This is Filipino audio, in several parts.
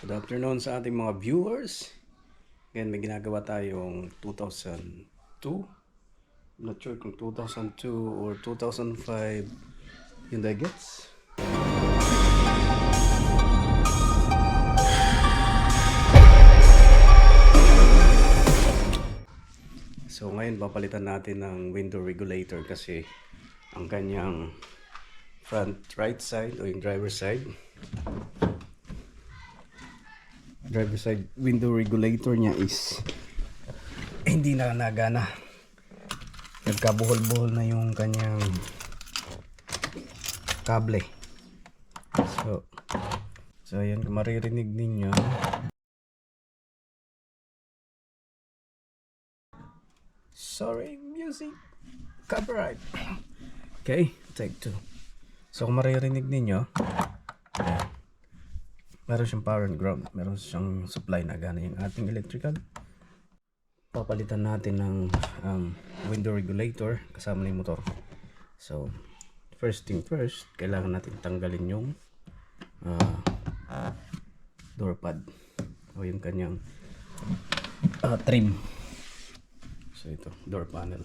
Good afternoon sa ating mga viewers. Ngayon may ginagawa tayong 2002. I'm not sure kung 2002 or 2005 Hyundai Getz. So ngayon papalitan natin ng window regulator kasi ang kanyang front right side o yung driver side window regulator niya is hindi na nagana. Nagkabuhol-buhol na yung kanyang kable. So ayan, kung maririnig ninyo, sorry, music copyright. Okay, take two. So kung maririnig ninyo, ayan, meron siyang power and ground, meron siyang supply na gana yung ating electrical. Papalitan natin ng window regulator kasama ng motor. So first thing first, kailangan natin tanggalin yung door pad o yung kanyang trim. So ito, door panel.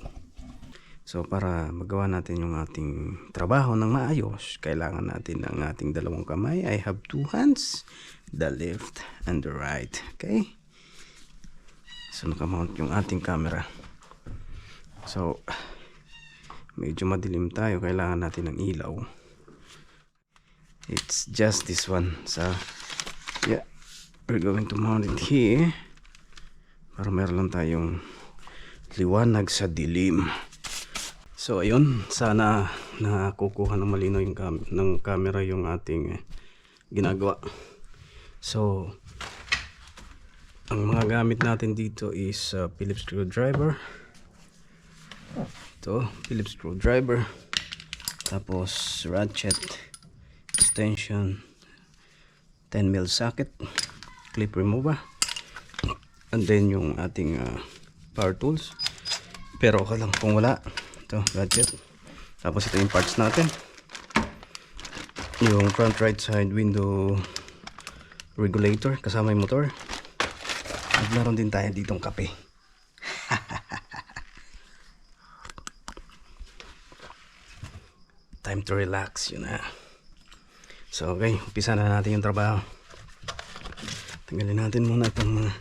So para magawa natin yung ating trabaho ng maayos, kailangan natin ng ating dalawang kamay. I have two hands, the left and the right. Okay? So nakamount yung ating camera. So medyo madilim tayo, kailangan natin ng ilaw. It's just this one. So yeah, we're going to mount it here para meron lang tayong liwanag sa dilim. So ayun, sana nakukuha ng malinaw yung ng camera yung ating ginagawa. So ang mga gamit natin dito is Phillips screwdriver. Ito, Phillips screwdriver. Tapos ratchet, extension, 10mm socket, clip remover, and then yung ating power tools. Pero okay lang kung wala. Ito, gadget. Tapos ito yung parts natin. Yung front right side window regulator kasama yung motor. At meron din tayo ditong kape. Time to relax, yun na. So okay, umpisa na natin yung trabaho. Tanggalin natin muna itong mga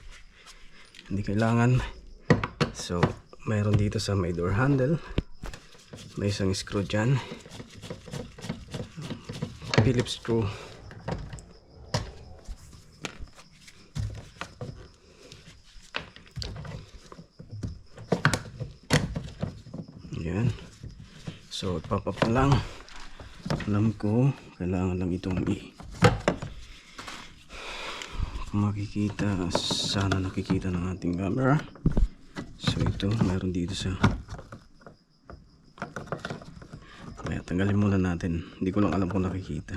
hindi kailangan. So mayroon dito sa may door handle, may isang screw dyan, Phillips screw, yan. So papap lang, alam ko kailangan lang itong kung makikita, sana nakikita ng ating camera. So ito, mayroon dito sa kaya tanggalin muna natin, hindi ko lang alam kung nakikita.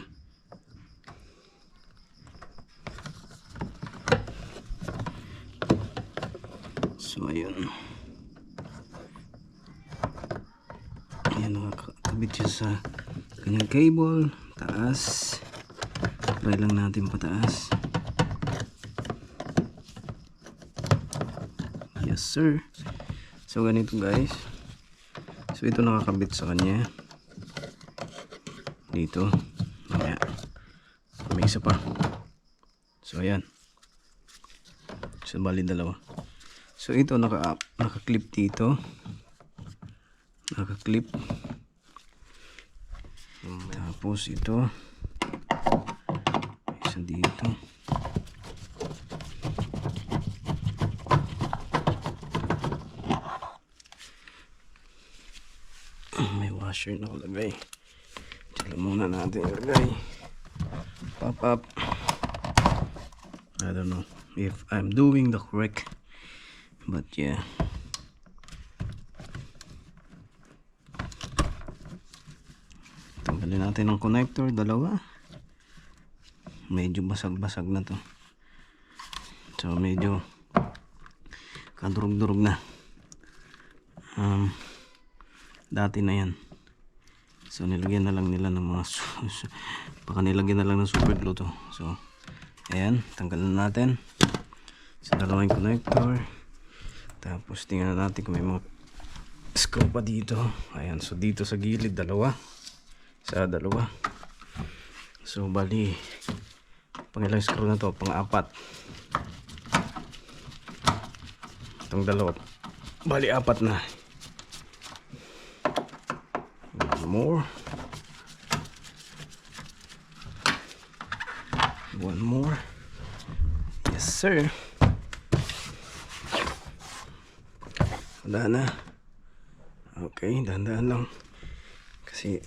So ayun, ayan, nakakabit siya sa kanyang cable taas. Try lang natin pataas. Yes sir. So ganito guys. So ito nakakabit sa kanya dito. Ayan. May isa pa. So ayan. So bali dalawa. So ito naka-clip dito. Naka-clip. Tapos ito isa dito. May washer na kulagay. Diyan muna natin ilagay. Pop up. I don't know if I'm doing the correct, but yeah. Tanggalin natin ang connector, dalawa. Medyo basag-basag na to. So medyo kadurog-durog na. Dati na yan. So nilagyan na lang nila ng mga baka nilagyan na lang ng super glue to. So Ayan, tanggalin natin sa dalawang connector. Tapos tingnan natin kung may mga screw pa dito. Ayan, so dito sa gilid dalawa. So bali pang ilang screw na to? Pang-apat. Itong dalawa, bali apat na. One more. Yes sir. Wala na. Okay, dahan-dahan lang kasi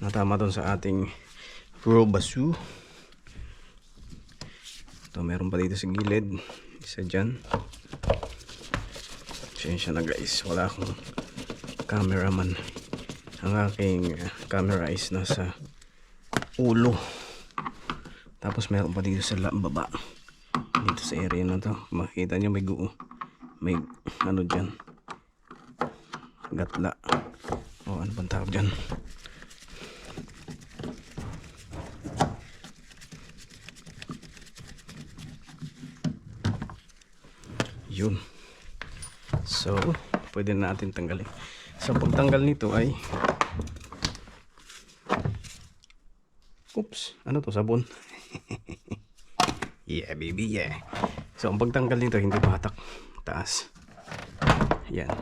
natama doon sa ating robasu. Ito, meron pa dito sa gilid, isa dyan. Pasensya na guys, wala akong cameraman. Ang aking camera is nasa ulo. Tapos meron pa dito sa baba, dito sa area na to. Makikita nyo may ano dyan, gatla o ano bang tawag dyan. Yun. So pwede na natin tanggalin. So pagtanggal nito ay oops, ano to, sabon. Yeah baby, yeah. So ang pagtanggal nito hindi patak taas. Yan.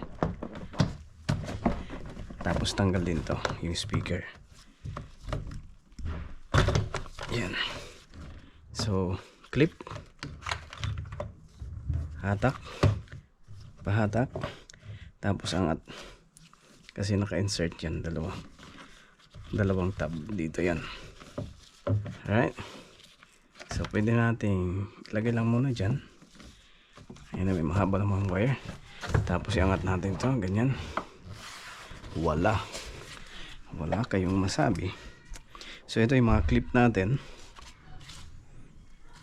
Tapos tanggal din to yung speaker. Yan. So clip, hatak, pahatak, tapos angat. Kasi naka-insert yan, dalawang tab dito yan. Alright. So pwede nating ilagay lang muna dyan. Ayan na, may mahaba lang mga wire. Tapos iangat natin to, ganyan. Wala kayong masabi. So ito yung mga clip natin.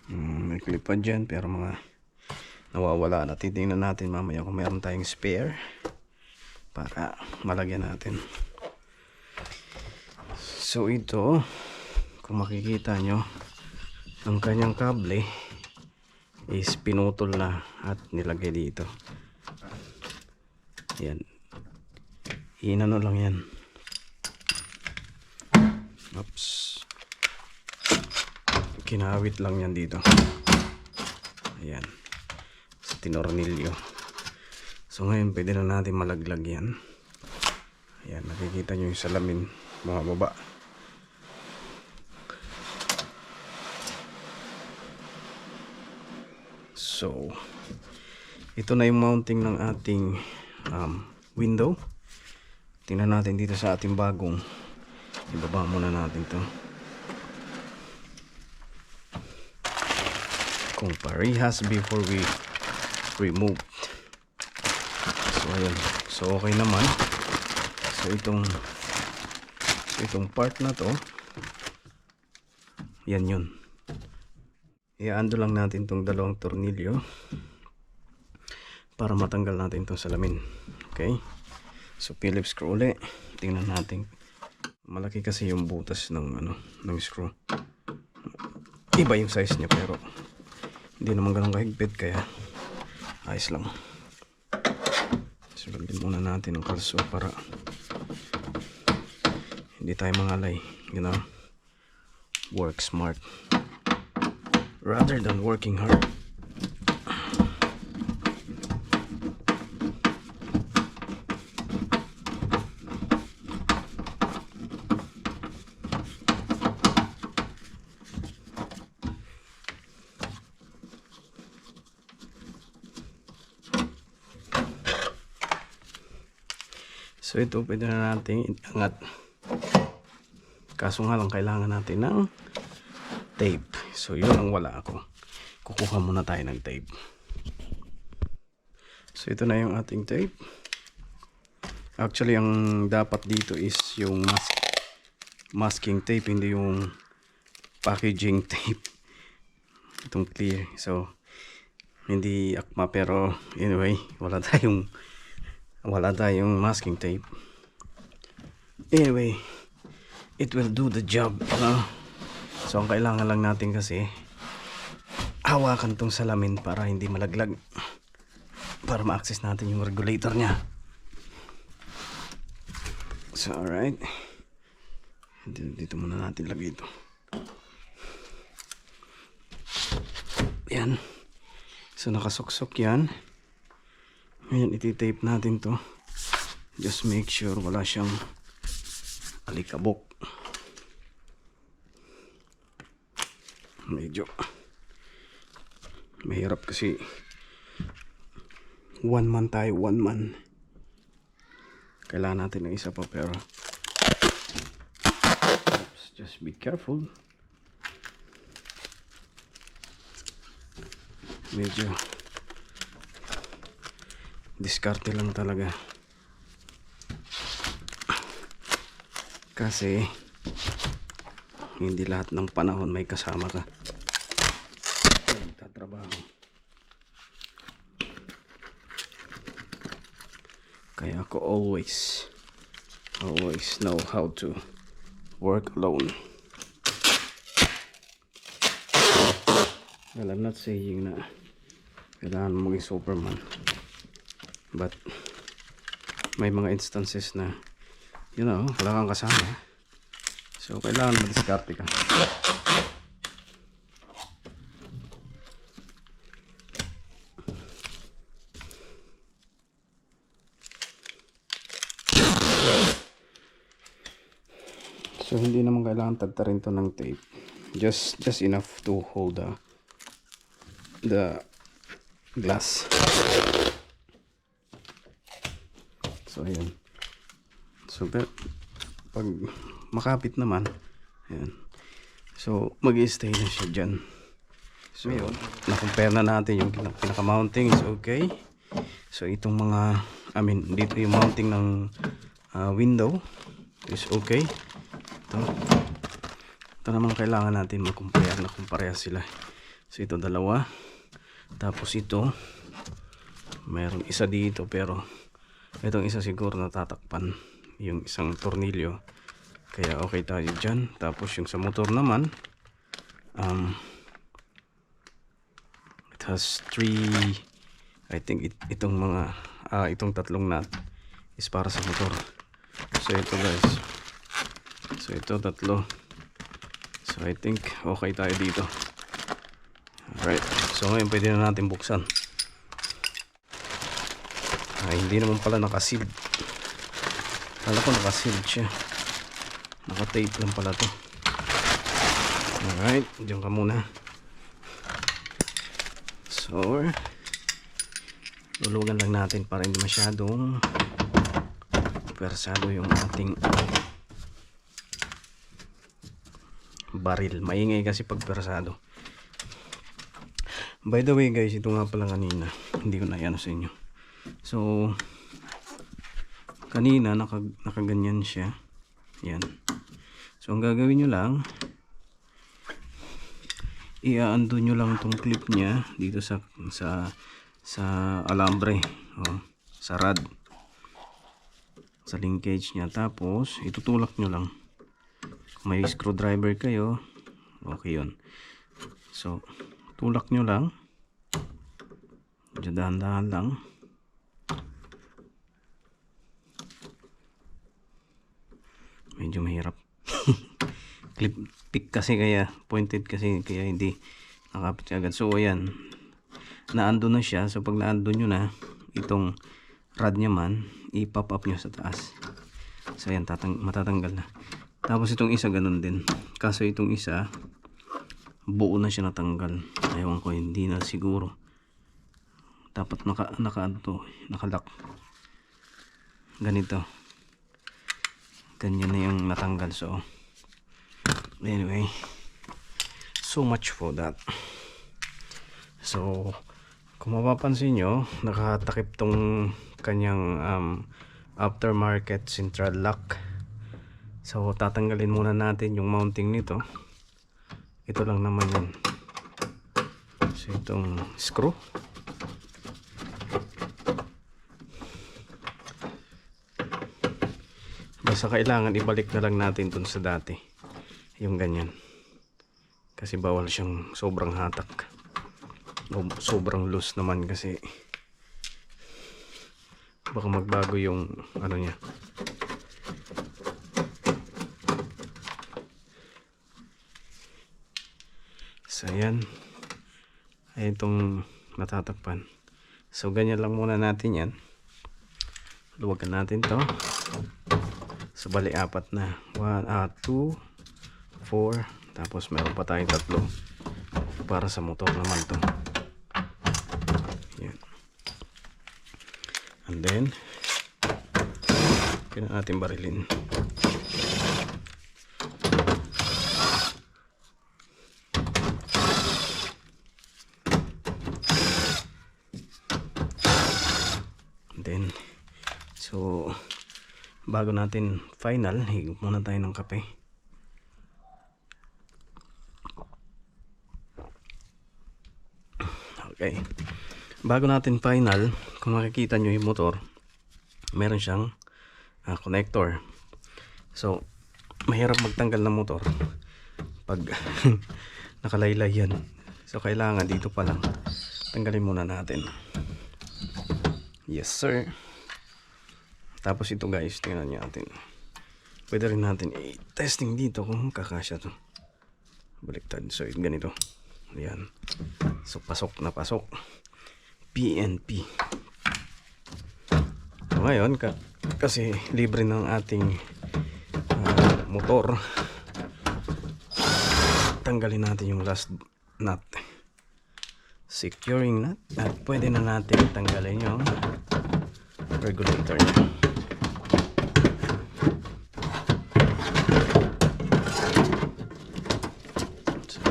May clip pa dyan pero mga nawawala na. Titingnan natin mamaya kung mayroon tayong spare para malagyan natin. So ito, kung makikita nyo, ang kanyang kable is pinutol na at nilagay dito. Yan, inano lang yan. Oops, kinawit lang yan dito. Ayan, sa tinornilyo. So ngayon pwede na natin malaglag yan. Ayan, nakikita nyo yung salamin mga baba. So ito na yung mounting ng ating window. Tingnan natin dito sa ating bagong, ibaba muna natin to kung parehas before we remove. So ayan, so okay naman. So itong part na to, yan yun. Iando lang natin tong dalawang tornilyo para matanggal natin itong salamin. Okay, so Phillips screw ulit. Tingnan natin, malaki kasi yung butas ng ng screw. Iba yung size niya pero hindi naman ganun kahigpit, kaya ayos lang. Sugaldin muna natin ang kalso para hindi tayo mangalay. You know, work smart rather than working hard. So ito pwede na natin iangat. Kaso nga lang kailangan natin ng tape. So yun ang wala ako. Kukuha muna tayo ng tape. So ito na yung ating tape. Actually ang dapat dito is yung masking tape, hindi yung packaging tape. Itong clear. So hindi akma, pero anyway, wala tayong masking tape. Anyway, it will do the job, no? So ang kailangan lang natin kasi hawakan tong salamin para hindi malaglag, para ma-access natin yung regulator nya. So alright, dito muna natin lagay ito. Yan, so nakasuksok yan. Ngayon iti-tape natin to. Just make sure wala siyang alikabok. Medyo mahirap kasi one man tayo, one man. Kailangan natin ng isa pa, pero just be careful. Medyo diskarte lang talaga kasi hindi lahat ng panahon may kasama ka nagtatrabaho, kaya ako always know how to work alone. Well, I'm not saying na kailangan mo maging Superman, but may mga instances na wala kang kasama, so kailangan madiskarte ka. So hindi naman kailangan tagtarin to ng tape, just enough to hold the glass. So ayan, so pag makapit naman, ayan, so mag-i-stay na siya dyan. So yun, na-compare na natin yung pinaka-mounting is okay. So itong mga, dito yung mounting ng window is okay. Ito naman kailangan natin mag-compare, na kumpara sila. So ito dalawa, tapos ito mayroong isa dito, pero itong isa siguro natatakpan yung isang tornilyo, kaya okay tayo dyan. Tapos yung sa motor naman, it has 3, I think itong mga itong tatlong nut is para sa motor. So ito guys, so ito tatlo, so I think okay tayo dito. Alright, so ngayon pwede na natin buksan. Hindi naman pala nakasealed. Kala ko nakasealed siya, naka-tape lang pala to. Alright, diyan ka muna. So lulugan lang natin para hindi masyadong persado yung ating baril. Maingay kasi pag persado. By the way guys, ito nga pala kanina, hindi ko na yan sa inyo. So kanina nakaganyan siya. Yan. So ang gagawin nyo lang, i-undo nyo lang tong clip nya dito sa alambre, sa rod, sa linkage nya. Tapos itutulak nyo lang. Kung may screwdriver kayo, okay yun. So tulak nyo lang, dahan-dahan lang. Medyo mahirap. Clip pick kasi, kaya pointed kasi, kaya hindi nakapit agad. So ayan, na-undo na siya. So pag na-undo nyo na itong rod nya man, i-pop up nyo sa taas. So ayan, matatanggal na. Tapos itong isa ganun din, kaso itong isa buo na siya natanggal. Ewan ko, hindi na siguro. Dapat nakalock. Ganito. Ganyan na yung natanggal. So anyway, so much for that. So kung mapapansin nyo, nakatakip tong kanyang aftermarket central lock. So tatanggalin muna natin yung mounting nito. Ito lang naman yun. So itong screw, basta kailangan ibalik na lang natin dun sa dati, yung ganyan, kasi bawal siyang sobrang hatak. sobrang loose naman kasi baka magbago yung ano niya. So ayan, ay itong natatakpan. So ganyan lang muna natin yan. Luwagan natin to. So bali 4 na. 1, 2, 4. Tapos meron pa tayong 3 para sa motor naman to. Yan. And then kailangan natin barilin. Then so bago natin final, higop muna tayo ng kape. Okay, bago natin final, kung makikita nyo yung motor, meron siyang connector. So mahirap magtanggal ng motor pag nakalaylay yan. So kailangan dito pa lang tanggalin muna natin. Yes sir. Tapos ito guys, tingnan natin. Pwede rin natin i-testing dito kung kakasya to. Baliktad. So ganito. Ayan. So pasok na pasok. PNP. So ngayon kasi libre ng ating motor, tanggalin natin yung last nut, securing nut, at pwede na natin tanggalin yung regulator niya. So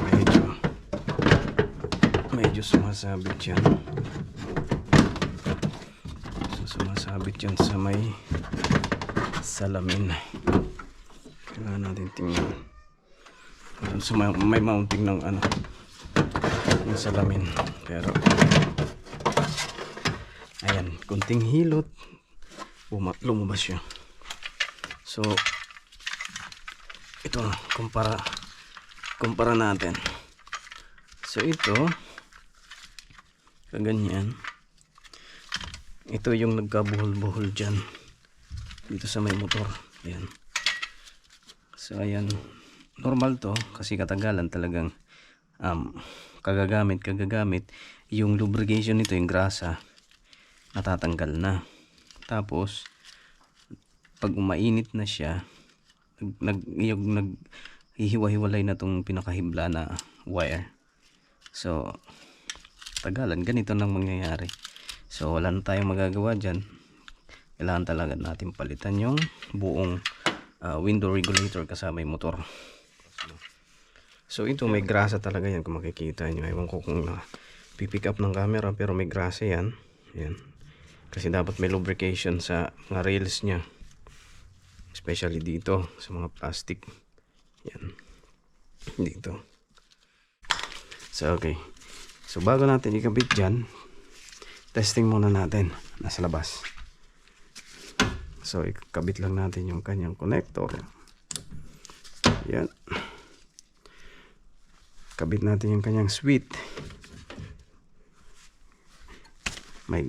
medyo sumasabit yan. So sumasabit yan sa may salamin. Kailangan natin tingnan. So may mounting ng ano, ng salamin, pero ayan, kunting hilot lumabas siya. So ito, kumpara natin. So ito kaganyan, ito yung nagkabuhol-buhol dyan dito sa may motor. Ayan. So ayan, normal to kasi katagalan talagang kagagamit yung lubrication nito, yung grasa natatanggal na. Tapos pag umainit na siya, naghihiwa-hiwalay na tong pinakahibla na wire. So tagalan ganito nang mangyayari. So wala na tayong magagawa dyan. Kailangan talaga natin palitan yung buong window regulator kasama yung motor. So ito may grasa talaga yan kung makikita nyo. Ewan ko kung pipick up ng camera, pero may grasa yan. Yan. Kasi dapat may lubrication sa mga rails nya, especially dito sa mga plastic. Yan. Dito. So okay. So bago natin ikabit dyan, testing muna natin nasa labas. So ikabit lang natin yung kanyang connector. Yan. Kabit natin yung kanyang switch. My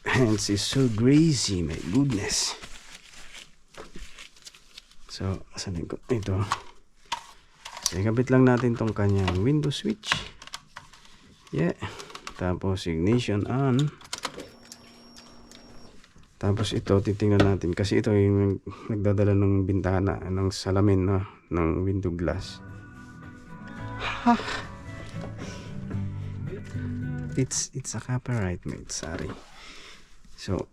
hands is so greasy, my goodness. So asan ko ito? So ikabit lang natin tong kanyang window switch. Yeah. Tapos ignition on. Tapos ito titingnan natin kasi ito yung nagdadala ng bintana, ng salamin, no? Ng window glass. Ha! It's a copyright, mate. Sorry. So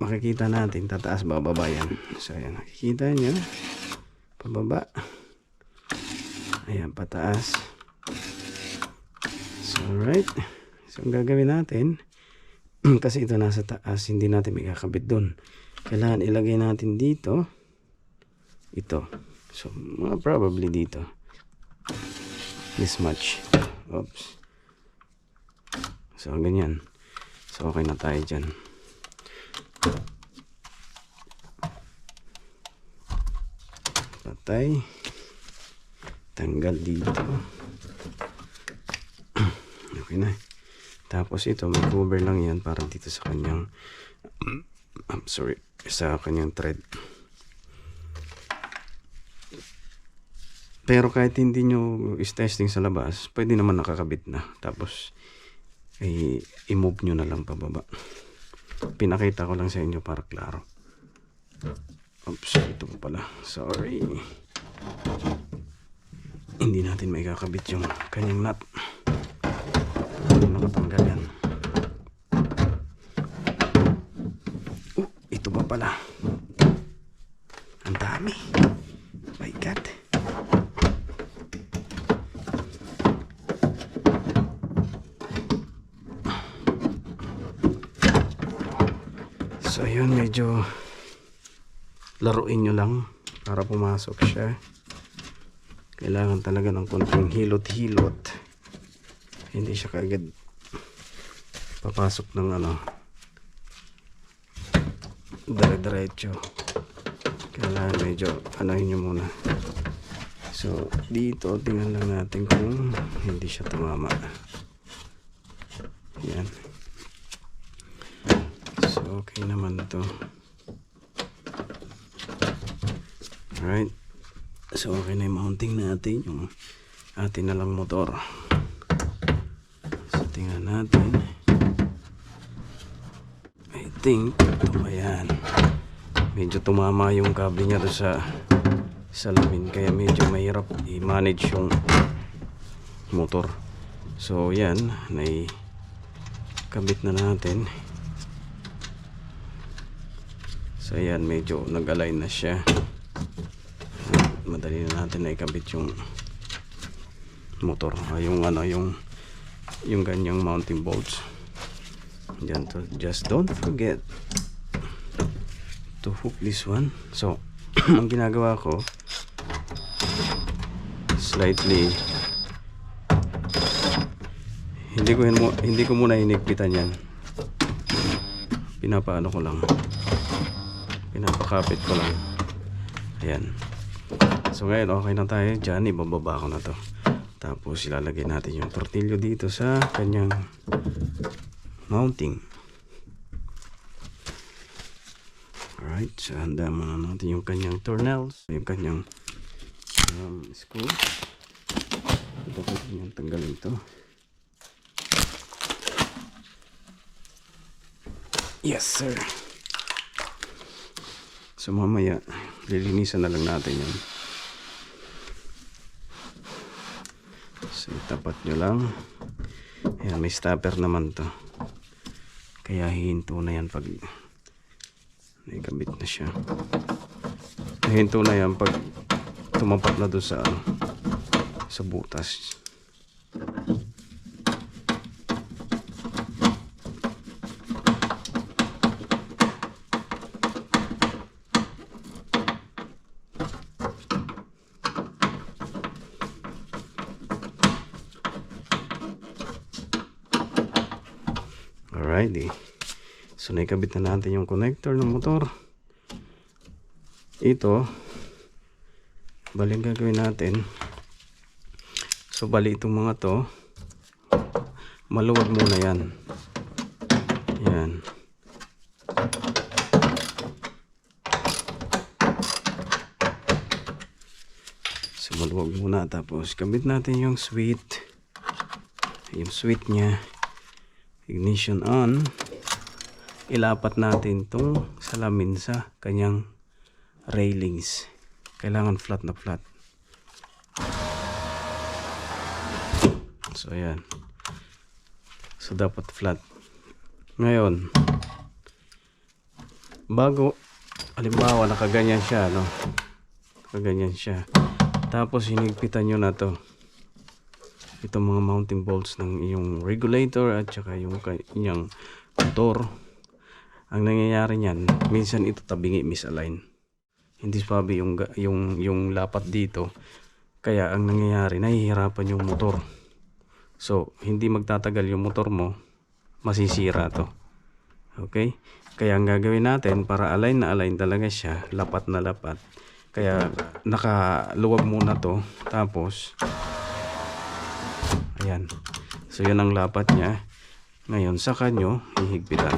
makikita natin tataas bababa yan. So ayan, nakikita nyo pababa, ayan pataas. So alright. So ang gagawin natin, kasi ito nasa taas, hindi natin makakabit doon. Kailangan ilagay natin dito ito. So probably dito mismatch. Oops. So ganyan. So okay na tayo dyan. Patay. Tanggal dito. Okay na. Tapos ito, may cover lang yan para dito sa kanyang sa kanyang thread. Pero kahit hindi nyo is-testing sa labas, pwede naman nakakabit na. Tapos i-move nyo na lang pababa. Pinakita ko lang sa inyo para klaro. Oops, ito pala. Sorry. Hindi natin may kakabit yung kanyang nut. Nakatanggal yan. Ito pa pala. Ang dami. My God. So yun, medyo laruin nyo lang para pumasok siya. Kailangan talaga ng konting hilot-hilot. Hindi siya kaagad papasok ng dire-diretso. Kailangan medyo anahin nyo muna. So dito tingnan lang natin kung hindi siya tumama. Yan. So okay naman to. Alright. So okay na yung mounting natin, yung atin na lang motor. So tingnan natin. I think ayan, medyo tumama yung kable niya doon sa salamin, kaya medyo mahirap i-manage yung motor. So yan, kabit na natin. So ayan, medyo nag-align na siya. Madali na natin na ikabit yung motor, yung ganyang mounting bolts. Diyan to, just don't forget to hook this one. So ang ginagawa ko, slightly hindi ko muna hinigpitan yan. Pinapaano ko lang, pinapakapit ko lang. Ayan. So ngayon okay na tayo dyan, ibababa ko na to. Tapos ilalagay natin yung tornilyo dito sa kanyang mounting. Alright, so handa muna natin yung kanyang tornels, yung kanyang screw. Dapat yung tanggalin ito. Yes sir. So mamaya lilinisan na lang natin yan. So itapat nyo lang. Ayan, may stopper naman to, kaya hihinto na yan pag nakikabit na siya. Hihinto na yan pag tumapat na doon sa butas. Alrighty. So naikabit na natin yung connector ng motor. Ito, bali ang gagawin natin. So bali itong mga to, maluwag muna yan. Yan. So maluwag muna, tapos kabit natin yung switch. Yung switch nya, ignition on. Ilapat natin itong salamin sa kanyang railings. Kailangan flat na flat. So ayan. So dapat flat. Ngayon, bago, halimbawa nakaganyan siya, no? Nakaganyan siya. Tapos hinigpitan nyo na to. Itong mga mounting bolts ng iyong regulator at saka yung kanyang motor. Ang nangyayari niyan, minsan ito tabingi, misalign. Hindi sabi yung lapat dito. Kaya ang nangyayari, nahihirapan yung motor. So, hindi magtatagal yung motor mo, masisira to. Okay? Kaya ang gagawin natin, para align na align talaga siya, lapat na lapat. Kaya nakaluwag muna to. Tapos, ayan. So, yun ang lapat niya. Ngayon, saka nyo hihigpitan.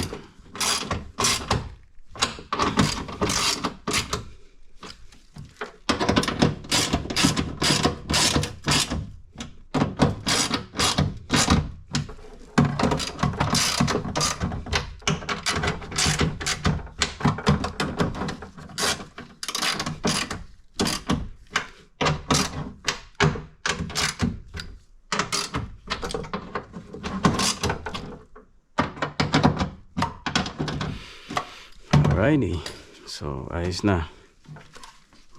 Alrighty. So, ayos na.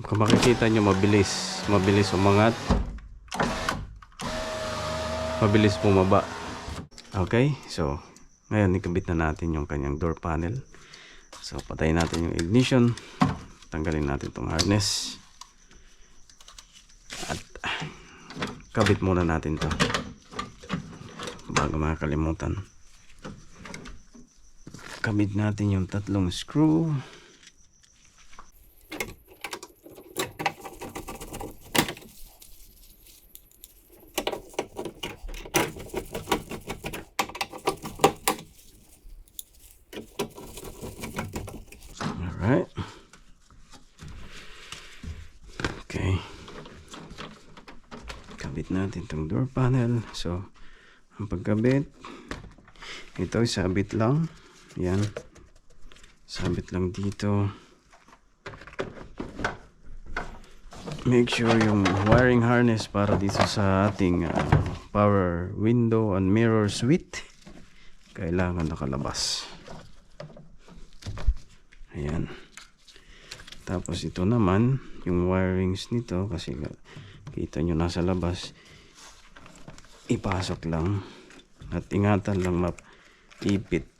Kung makikita nyo, mabilis umangat. Mabilis bumaba. Okay? So, ngayon, ikabit na natin yung kanyang door panel. So, patayin natin yung ignition. Tanggalin natin itong harness. At, kabit muna natin to bago makakalimutan. Kabit natin yung tatlong screw. Alright. Okay. Kabit natin itong door panel. So, ang pagkabit, ito isabit lang. Yan. Sabit lang dito. Make sure yung wiring harness para dito sa ating power window and mirror switch kailangan nakalabas. Ayan. Tapos ito naman yung wirings nito kasi kita nyo nasa labas. Ipasok lang at ingatan lang maipit.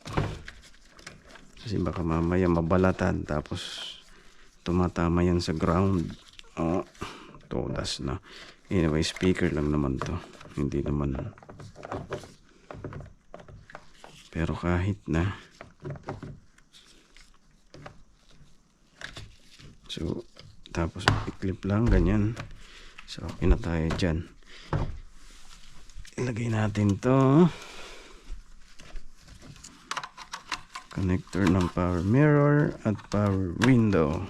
Kasi baka mamaya mabalatan tapos tumatama yan sa ground. Oh, todas na. Anyway, speaker lang naman to. Hindi naman. Pero kahit na. So, tapos i-clip lang, ganyan. So, okay na tayo dyan. Ilagay natin to. Connector ng power mirror at power window.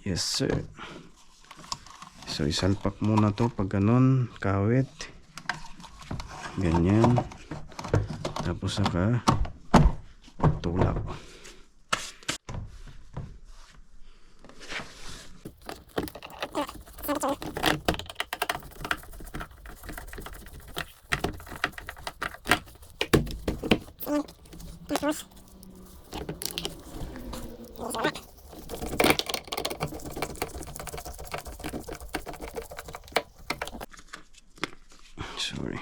Yes sir. So isalpak muna to pag ganun, kawit. Ganyan. Tapos saka tulak. Sorry.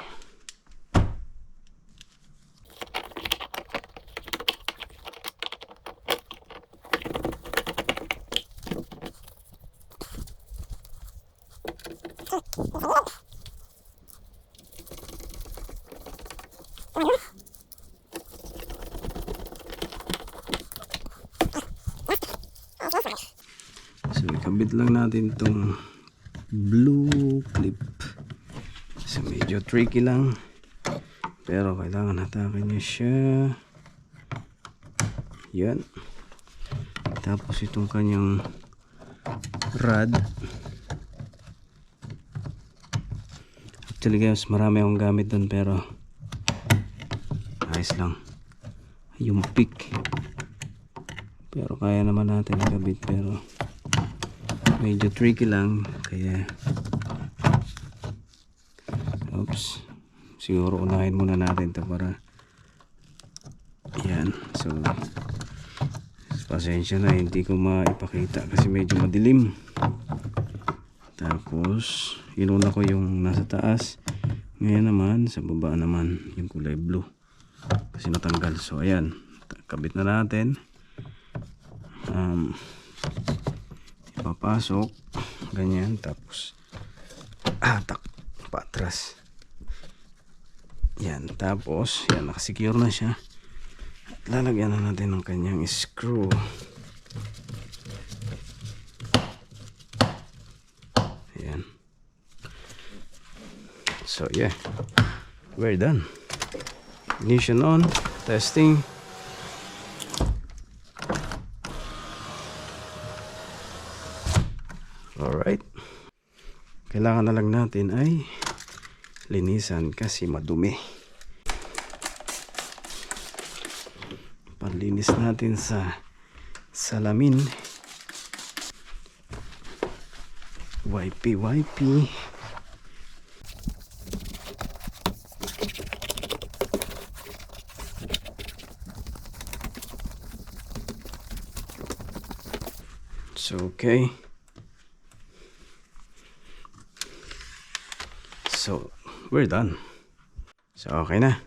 So, ikabit lang natin itong blue clip. So, medyo tricky lang. Pero kailangan hatakin niya siya. Yan. Tapos itong kanyang rod. Actually guys, marami akong gamit doon pero ayos lang. Yung pick. Pero kaya naman natin ikabit pero medyo tricky lang. Kaya oops. Siguro unahin muna natin ito para yan. So pasensya na, hindi ko maipakita kasi medyo madilim. Tapos inuna ko yung nasa taas, ngayon naman sa baba naman yung kulay blue kasi natanggal. So ayan, kabit na natin. Ipapasok ganyan, tapos patras. Yan, tapos yan, nakasecure na siya. Lalagyan na natin ng kanyang screw. Ayan. So yeah, we're done. Ignition on. Testing. Alright. Kailangan na lang natin ay linisan kasi madumi. Panlinis natin sa salamin. Wipey. So, okay. So, we're done. So, okay na.